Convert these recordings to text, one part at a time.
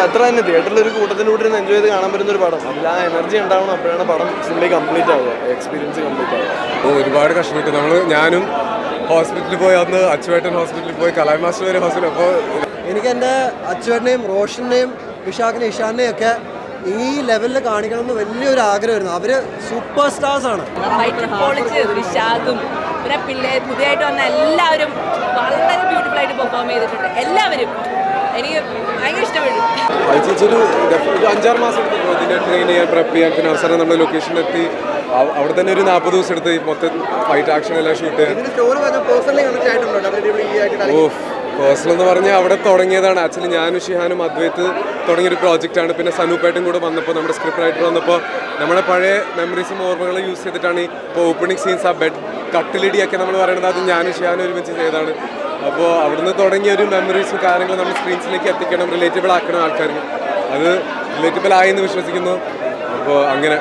അത്ര തന്നെ തിയേറ്ററിൽ ഒരു കൂട്ടത്തിൻ്റെ കൂടെ എൻജോയ് ചെയ്ത് കാണാൻ പറ്റുന്ന ഒരു പടം. അതിൽ ആ എനർജി ഉണ്ടാവണം, അപ്പോഴാണ് പടം ഫുള്ളി കംപ്ലീറ്റ് ആവുക, എക്സ്പീരിയൻസ് കംപ്ലീറ്റ് ആവുക. ഒരുപാട് കഷ്ടപ്പെട്ടു. ഞാനും ഹോസ്പിറ്റലിൽ പോയി, അന്ന് അച്ചുവേട്ടൻ ഹോസ്പിറ്റലിൽ പോയി, കലാം മാസ്റ്റർ വരെ ഹോസ്പിറ്റൽ. അപ്പോൾ എനിക്ക് എൻ്റെ അച്ചുവേട്ടനെയും റോഷനെയും വിശാഖിനെയും ഇഷാനെയും ഒക്കെ ഈ ലെവലിൽ കാണിക്കണം എന്ന് വലിയൊരു ആഗ്രഹമായിരുന്നു. അവർ സൂപ്പർ സ്റ്റാർസ് ആണ്. വിശാഖും പിന്നെ പുതിയതായിട്ട് വന്ന എല്ലാവരും വളരെ ബ്യൂട്ടിഫുൾ ആയിട്ട് പെർഫോം ചെയ്തിട്ടുണ്ട്. എല്ലാവരും എനിക്ക് ഭയങ്കര ഇഷ്ടപ്പെട്ടു. ഒരു 5-6 മാസം എടുത്തു ഇതിൻ്റെ ട്രെയിൻ ചെയ്യാൻ, പ്രെപ്പ് ചെയ്യാൻ. പിന്നെ അവസാനം നമ്മൾ ലൊക്കേഷനിലെത്തി അവിടെ തന്നെ ഒരു 40 ദിവസം എടുത്ത് മൊത്തം ഫൈറ്റ് ആക്ഷൻ എല്ലാം ഷൂട്ട് ചെയ്യാൻ. പേഴ്സണൽ എന്ന് പറഞ്ഞാൽ അവിടെ തുടങ്ങിയതാണ്. ആക്ച്വലി ഞാനും ഷിഹാനും അദ്വൈത്ത് തുടങ്ങിയൊരു പ്രോജക്റ്റാണ്. പിന്നെ സനൂപ്പായിട്ടും കൂടെ വന്നപ്പോൾ, നമ്മുടെ സ്ക്രിപ്റ്റ് റൈറ്റർ വന്നപ്പോൾ നമ്മുടെ പഴയ മെമ്മറീസും ഓർമ്മകളും യൂസ് ചെയ്തിട്ടാണ് ഇപ്പോൾ ഓപ്പണിംഗ് സീൻസ്, ആ ബെഡ് കട്ടിലിടിയൊക്കെ നമ്മൾ പറയുന്നത് അത് ഞാനും ഷിഹാനും ഒരുമിച്ച് ചെയ്തതാണ്. അപ്പോൾ അവിടുന്ന് തുടങ്ങിയ ഒരു മെമ്മറീസും കാര്യങ്ങളും നമ്മൾ സ്ക്രീൻസിലേക്ക് എത്തിക്കണം, റിലേറ്റബിൾ ആക്കണം ആൾക്കാർക്ക്. അത് റിലേറ്റബിൾ ആയെന്ന് വിശ്വസിക്കുന്നു. അപ്പോൾ അങ്ങനെ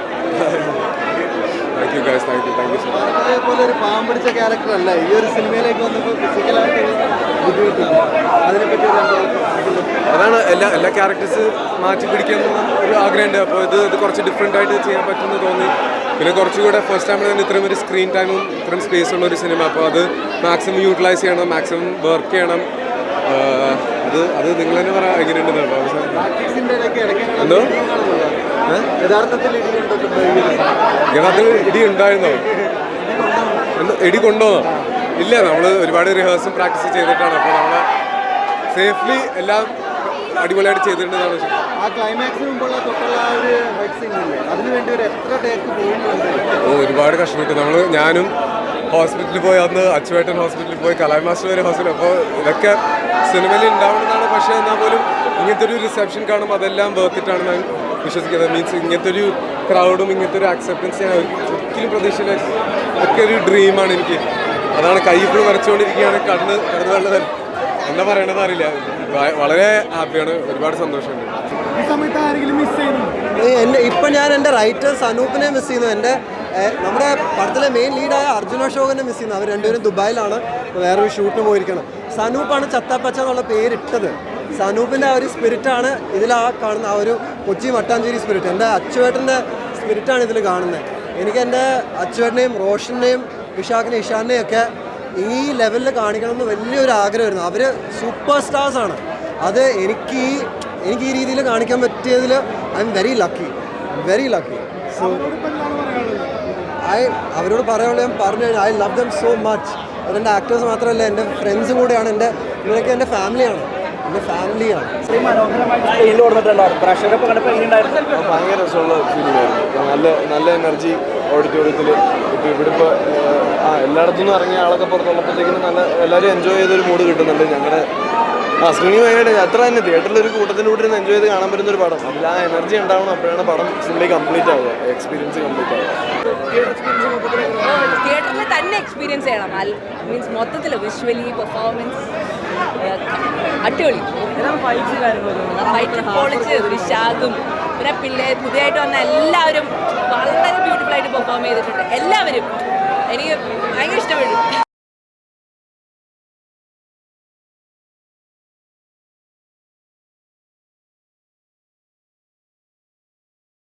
thank you guys, thank you so much. അതേപോലെ ഒരു പാമ്പിടിച്ച ക്യാരക്ടർ അല്ല ഈ ഒരു സിനിമയിലേക്ക് വന്നപ്പോൾ ഫിസിക്കലായിട്ട് ബുദ്ധിമുട്ടില്ല. അതിനെപ്പറ്റി അതാണ് എല്ലാ ക്യാരക്ടേഴ്സ് മാറ്റി പിടിക്കണം ഒരു ആഗ്രഹമുണ്ട്. അപ്പോൾ ഇത് കുറച്ച് ഡിഫറെൻ്റ് ആയിട്ട് ചെയ്യാൻ പറ്റുമെന്ന് തോന്നി. പിന്നെ കുറച്ചുകൂടെ ഫസ്റ്റ് ടൈമിൽ തന്നെ ഇത്രയും ഒരു സ്ക്രീൻ ടൈമും ഇത്രയും സ്പേസ് ഉള്ള ഒരു സിനിമ. അപ്പോൾ അത് മാക്സിമം യൂട്ടിലൈസ് ചെയ്യണം, മാക്സിമം വർക്ക് ചെയ്യണം. അത് നിങ്ങൾ തന്നെ പറയാം എങ്ങനെയുണ്ടെന്ന്. എന്തോ യഥാർത്ഥത്തിൽ ഇടി ഉണ്ടായിരുന്നോ? ഇടി കൊണ്ടുപോകുന്നോ? ഇല്ല, നമ്മൾ ഒരുപാട് റിഹേഴ്സും പ്രാക്ടീസ് ചെയ്തിട്ടാണ്. അപ്പോൾ നമ്മൾ സേഫ്ലി എല്ലാം അടിപൊളിയായിട്ട് ചെയ്തിട്ടുണ്ടെന്നാണ്. ആ ക്ലൈമാക്സിന് മുമ്പുള്ള തൊട്ടുള്ള ഒരു അതിനുവേണ്ടി ഒരു എത്ര ടേക്ക് പോകുന്നുണ്ട്? ഒരുപാട് കഷ്ടപ്പെട്ടു. ഞാനും ഹോസ്പിറ്റലിൽ പോയി, അന്ന് അച്ചുവേട്ടൻ ഹോസ്പിറ്റലിൽ പോയി, കലാം മാസ്റ്റർ വരെ ഹോസ്പിറ്റൽ. അപ്പോൾ ഇതൊക്കെ സിനിമയിൽ ഉണ്ടാവുന്നതാണ്. പക്ഷേ എന്നാൽ പോലും ഇങ്ങനത്തെ ഒരു റിസപ്ഷൻ കാണുമ്പോൾ അതെല്ലാം വേർത്തിട്ടാണ് ഞാൻ വിശ്വസിക്കുന്നത്. മീൻസ് ഇങ്ങനത്തെ ഒരു ക്രൗഡും ഇങ്ങനത്തെ ഒരു ആക്സെപ്റ്റൻസ് ഞാൻ ഒരിക്കലും പ്രതീക്ഷയില്ല. ഒക്കെ ഒരു ഡ്രീമാണ് എനിക്ക്. അതാണ് കൈ ഇപ്പോൾ വരച്ചുകൊണ്ടിരിക്കുകയാണ്, കടന്ന് വെള്ളം എന്താ പറയണമെന്ന് അറിയില്ല. വളരെ ഹാപ്പിയാണ്, ഒരുപാട് സന്തോഷമുണ്ട്. ഇപ്പം ഞാൻ എൻ്റെ റൈറ്റർ സനൂപ്പിനെ മിസ് ചെയ്യുന്നു. നമ്മുടെ പടത്തിലെ മെയിൻ ലീഡായ അർജുൻ അശോകനെ മിസ് ചെയ്യുന്നു. അവർ രണ്ടുപേരും ദുബായിലാണ്, വേറൊരു ഷൂട്ടിന് പോയിരിക്കണം. സനൂപ്പാണ് ചത്താപ്പച്ച എന്നുള്ള പേരിട്ടത്. സനൂപ്പിൻ്റെ ആ ഒരു സ്പിരിറ്റാണ് ഇതിലാ കാണുന്ന, ആ ഒരു കൊച്ചി മട്ടാഞ്ചേരി സ്പിരിറ്റ്. എൻ്റെ അച്ചുവേട്ടൻ്റെ സ്പിരിറ്റാണ് ഇതിൽ കാണുന്നത്. എനിക്ക് എൻ്റെ അച്ചുവേട്ടനെയും റോഷനെയും വിശാഖിനെയും ഇഷാനെയും ഒക്കെ ഈ ലെവലിൽ കാണിക്കണം എന്ന് വലിയൊരു ആഗ്രഹമായിരുന്നു. അവർ സൂപ്പർ സ്റ്റാർസ് ആണ്. അത് എനിക്ക് ഈ രീതിയിൽ കാണിക്കാൻ പറ്റിയതിൽ I am very lucky. So അവരോട് പറയാനുള്ള ഞാൻ പറഞ്ഞു, I love them so much. അതെൻ്റെ ആക്ടേഴ്സ് മാത്രമല്ല, എൻ്റെ ഫ്രണ്ട്സും കൂടെയാണ്. ഇവരൊക്കെ എൻ്റെ ഫാമിലിയാണ്. ഭയങ്കര രസമുള്ള ഫീലിംഗ് ആയിരുന്നു. നല്ല എനർജി ഓഡിറ്റോറിയത്തിൽ. ഇപ്പോൾ ഇവിടെ ഇപ്പോൾ എല്ലായിടത്തുനിന്നും ഇറങ്ങിയ ആളൊക്കെ പുറത്തുള്ളപ്പോഴത്തേക്കിനും എല്ലാവരും എൻജോയ് ചെയ്തൊരു മൂഡ് കിട്ടുന്നുണ്ട്. ഞങ്ങളുടെ സ്ക്രീനിങ് ഭയങ്കര അത്ര തന്നെ തിയേറ്ററിൽ ഒരു കൂട്ടത്തിൻ്റെ കൂടെ എൻജോയ് ചെയ്ത് കാണാൻ പറ്റുന്ന ഒരു പടം. അതിൽ ആ എനർജി ഉണ്ടാവണം, അപ്പോഴാണ് പടം ഫുള്ളി കംപ്ലീറ്റ് ആവുക, എക്സ്പീരിയൻസ് കംപ്ലീറ്റ് ആവുക. തിയേറ്ററിൽ തന്നെ എക്സ്പീരിയൻസ് ചെയ്യണം. മീൻസ് മൊത്തത്തിൽ വിഷ്വലി പെർഫോമൻസ് അടിപൊളി. ഫൈറ്റ് പൊളിച്ച് വിശാഖും പിന്നെ പുതിയതായിട്ട് വന്ന എല്ലാവരും വളരെ ബ്യൂട്ടിഫുൾ ആയിട്ട് പെർഫോം ചെയ്തിട്ടുണ്ട്. എല്ലാവരും എനിക്ക് ഭയങ്കര ഇഷ്ടപ്പെട്ടു.